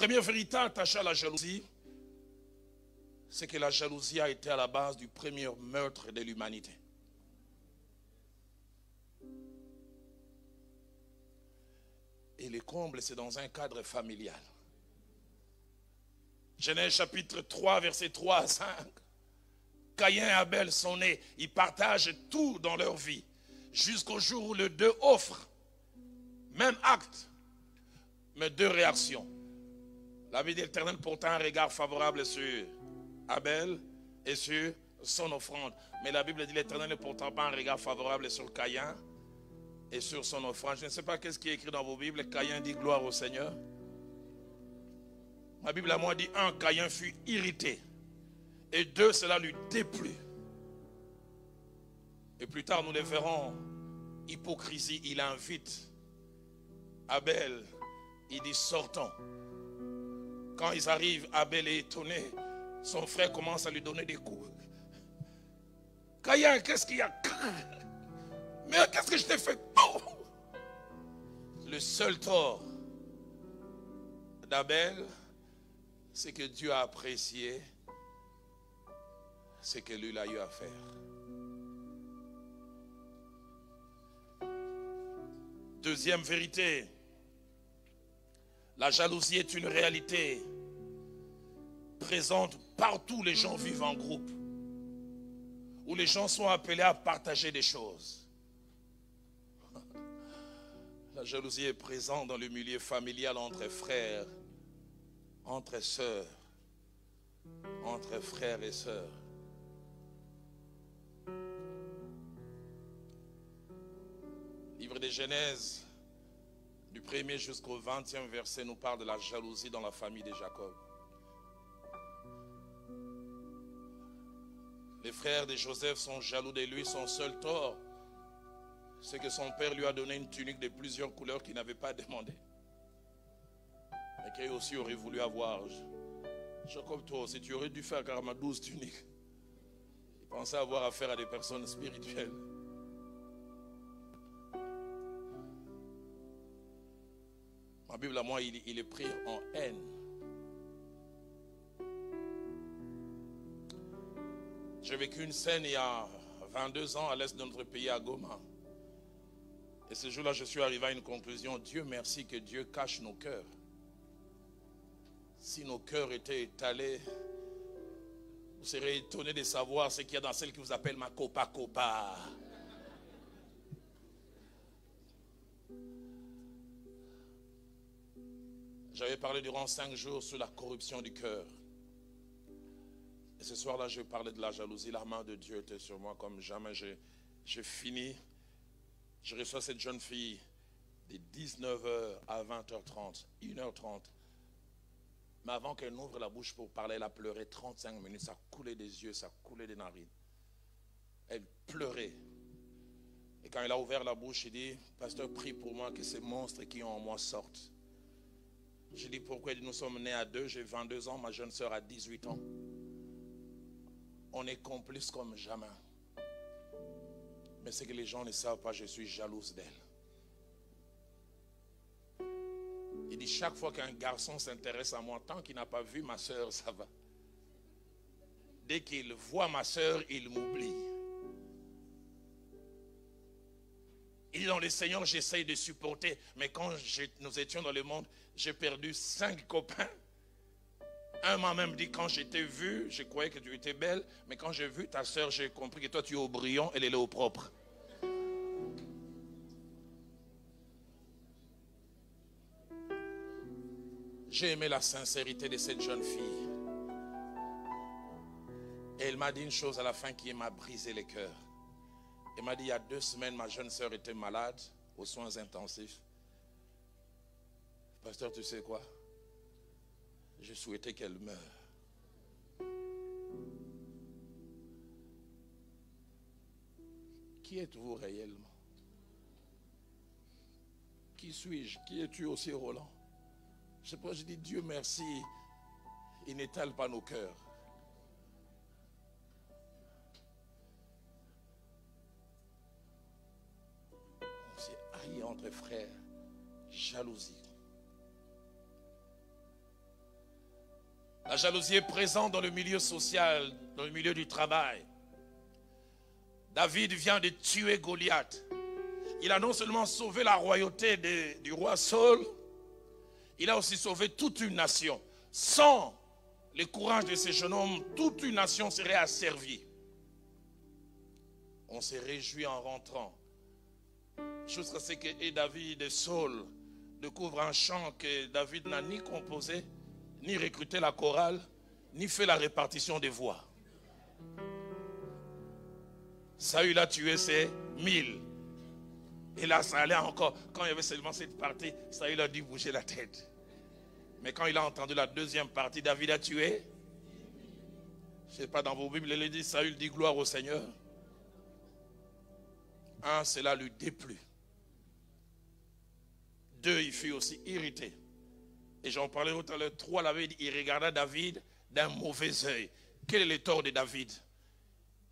première vérité attachée à la jalousie, c'est que la jalousie a été à la base du premier meurtre de l'humanité. Et le comble, c'est dans un cadre familial. Genèse chapitre 3, versets 3 à 5. Caïn et Abel sont nés, ils partagent tout dans leur vie, jusqu'au jour où les deux offrent, même acte, mais deux réactions. La vie de l'Éternel porta un regard favorable sur Abel et sur son offrande. Mais la Bible dit l'Éternel ne porta pas un regard favorable sur Caïn et sur son offrande. Je ne sais pas qu'est-ce qui est écrit dans vos Bibles. Caïn dit gloire au Seigneur. Ma Bible à moi dit 1, Caïn fut irrité. Et 2, cela lui déplut. Et plus tard nous le verrons, hypocrisie, il invite Abel, il dit sortons. Quand ils arrivent, Abel est étonné. Son frère commence à lui donner des coups. Caïn, qu'est-ce qu'il y a? Mais qu'est-ce que je t'ai fait? Oh! Le seul tort d'Abel, c'est que Dieu a apprécié ce que lui a eu à faire. Deuxième vérité, la jalousie est une réalité présente partout où les gens vivent en groupe, où les gens sont appelés à partager des choses. La jalousie est présente dans le milieu familial entre frères, entre sœurs, entre frères et sœurs. Livre de Genèse, du 1er jusqu'au 20e verset, nous parle de la jalousie dans la famille de Jacob. Les frères de Joseph sont jaloux de lui. Son seul tort, c'est que son père lui a donné une tunique de plusieurs couleurs qu'il n'avait pas demandé, mais qu'il aussi aurait voulu avoir. Jacob, toi aussi, tu aurais dû faire carrément 12 tuniques. Il pensait avoir affaire à des personnes spirituelles. Ma Bible à moi, il est pris en haine. J'ai vécu une scène il y a 22 ans à l'est de notre pays, à Goma. Et ce jour-là, je suis arrivé à une conclusion. Dieu merci que Dieu cache nos cœurs. Si nos cœurs étaient étalés, vous serez étonnés de savoir ce qu'il y a dans celle qui vous appelle ma copa copa. J'avais parlé durant 5 jours sur la corruption du cœur. Et ce soir-là, je parlais de la jalousie. La main de Dieu était sur moi comme jamais. J'ai fini. Je reçois cette jeune fille de 19h à 20h30, 1h30. Mais avant qu'elle n'ouvre la bouche pour parler, elle a pleuré 35 minutes. Ça coulait des yeux, ça coulait des narines. Elle pleurait. Et quand elle a ouvert la bouche, elle dit, pasteur, prie pour moi que ces monstres qui ont en moi sortent. J'ai dit, pourquoi? Nous sommes nés à 2, j'ai 22 ans, ma jeune soeur a 18 ans. On est complices comme jamais. Mais c'est que les gens ne savent pas, je suis jalouse d'elle. Il dit, chaque fois qu'un garçon s'intéresse à moi, tant qu'il n'a pas vu ma soeur, ça va. Dès qu'il voit ma soeur, il m'oublie. Il dit, dans le Seigneur, j'essaye de supporter. Mais quand nous étions dans le monde, j'ai perdu 5 copains. Un m'a même dit, quand je t'ai vu, je croyais que tu étais belle, mais quand j'ai vu ta soeur, j'ai compris que toi tu es au brillant, elle est là au propre. J'ai aimé la sincérité de cette jeune fille. Et elle m'a dit une chose à la fin qui m'a brisé le cœur. Elle m'a dit, il y a 2 semaines, ma jeune soeur était malade, aux soins intensifs. Pasteur, tu sais quoi? Je souhaitais qu'elle meure. Qui êtes-vous réellement? Qui suis-je? Qui es-tu aussi, Roland? Je sais pas, je dis Dieu merci, il n'étale pas nos cœurs. On s'est haï entre frères, jalousie. La jalousie est présente dans le milieu social, dans le milieu du travail. David vient de tuer Goliath. Il a non seulement sauvé la royauté du roi Saul, il a aussi sauvé toute une nation. Sans le courage de ces jeunes hommes, toute une nation serait asservie. On s'est réjoui en rentrant. Jusqu'à ce que et David et Saul découvrent un chant que David n'a ni composé, ni recruté la chorale, ni fait la répartition des voix. Saül a tué ses 1000. Et là, ça allait encore. Quand il y avait seulement cette partie, Saül a dû bouger la tête. Mais quand il a entendu la deuxième partie, David a tué. Je ne sais pas, dans vos Bibles, il dit, Saül dit gloire au Seigneur. Un, cela lui déplut. Deux, il fut aussi irrité. Et j'en parlais tout à l'heure. Trois, il regarda David d'un mauvais œil. Quel est le tort de David?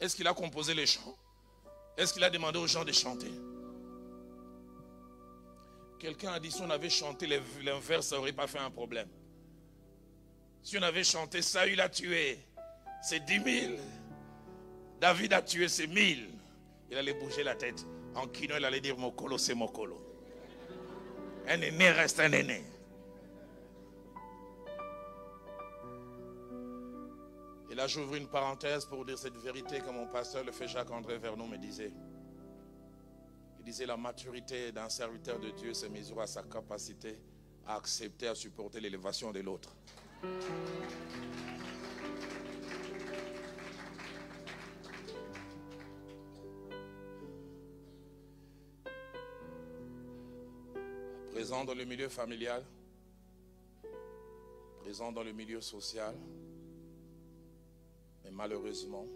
Est-ce qu'il a composé les chants? Est-ce qu'il a demandé aux gens de chanter? Quelqu'un a dit, si on avait chanté l'inverse, ça n'aurait pas fait un problème. Si on avait chanté, Saül a tué ses 10 000, David a tué ses 1000, il allait bouger la tête. En kino, il allait dire, Mokolo, c'est Mokolo. Un aîné reste un aîné. Et là, j'ouvre une parenthèse pour dire cette vérité que mon pasteur, le fait Jacques-André Vernon, me disait. Il disait, la maturité d'un serviteur de Dieu se mesure à sa capacité à accepter, à supporter l'élévation de l'autre. Présent dans le milieu familial, présent dans le milieu social, mais malheureusement,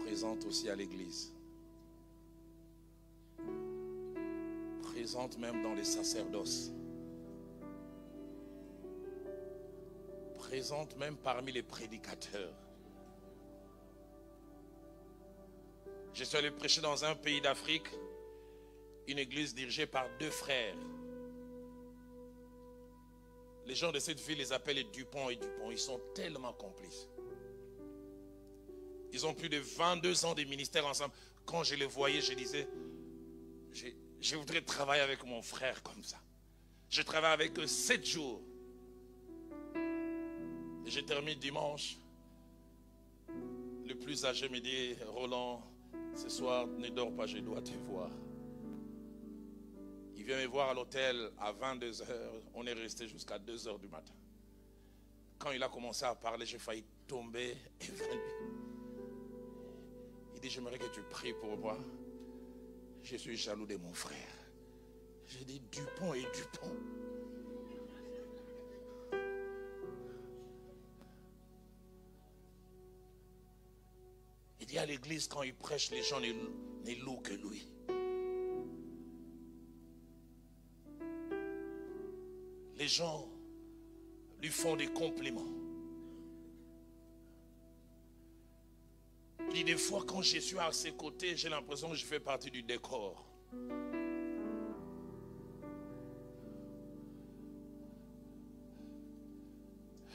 présente aussi à l'église. Présente même dans les sacerdoces. Présente même parmi les prédicateurs. Je suis allé prêcher dans un pays d'Afrique, une église dirigée par 2 frères. Les gens de cette ville les appellent Dupont et Dupont. Ils sont tellement complices. Ils ont plus de 22 ans de ministère ensemble. Quand je les voyais, je disais, je voudrais travailler avec mon frère comme ça. Je travaille avec eux 7 jours. Et je termine dimanche. Le plus âgé me dit, Roland, ce soir, ne dors pas, je dois te voir. Il vient me voir à l'hôtel à 22 h. On est resté jusqu'à 2 h du matin. Quand il a commencé à parler, j'ai failli tomber évanoui. Il dit, j'aimerais que tu pries pour moi. Je suis jaloux de mon frère. J'ai dit, Dupont et Dupont. Il dit, à l'église, quand il prêche, les gens ne louent que lui. Les gens lui font des compliments. Il dit, des fois, quand je suis à ses côtés, j'ai l'impression que je fais partie du décor.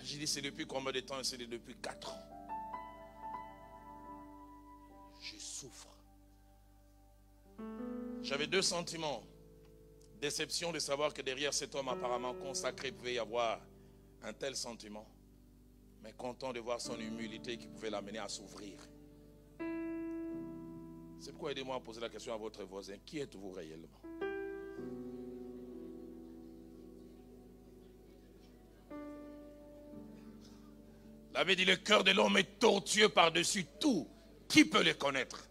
J'ai dit, c'est depuis combien de temps? C'est depuis 4 ans. Je souffre. J'avais 2 sentiments. Déception de savoir que derrière cet homme apparemment consacré, il pouvait y avoir un tel sentiment. Mais content de voir son humilité qui pouvait l'amener à s'ouvrir. C'est pourquoi aidez-moi à poser la question à votre voisin. Qui êtes-vous réellement? La Bible dit, le cœur de l'homme est tortueux par-dessus tout. Qui peut le connaître?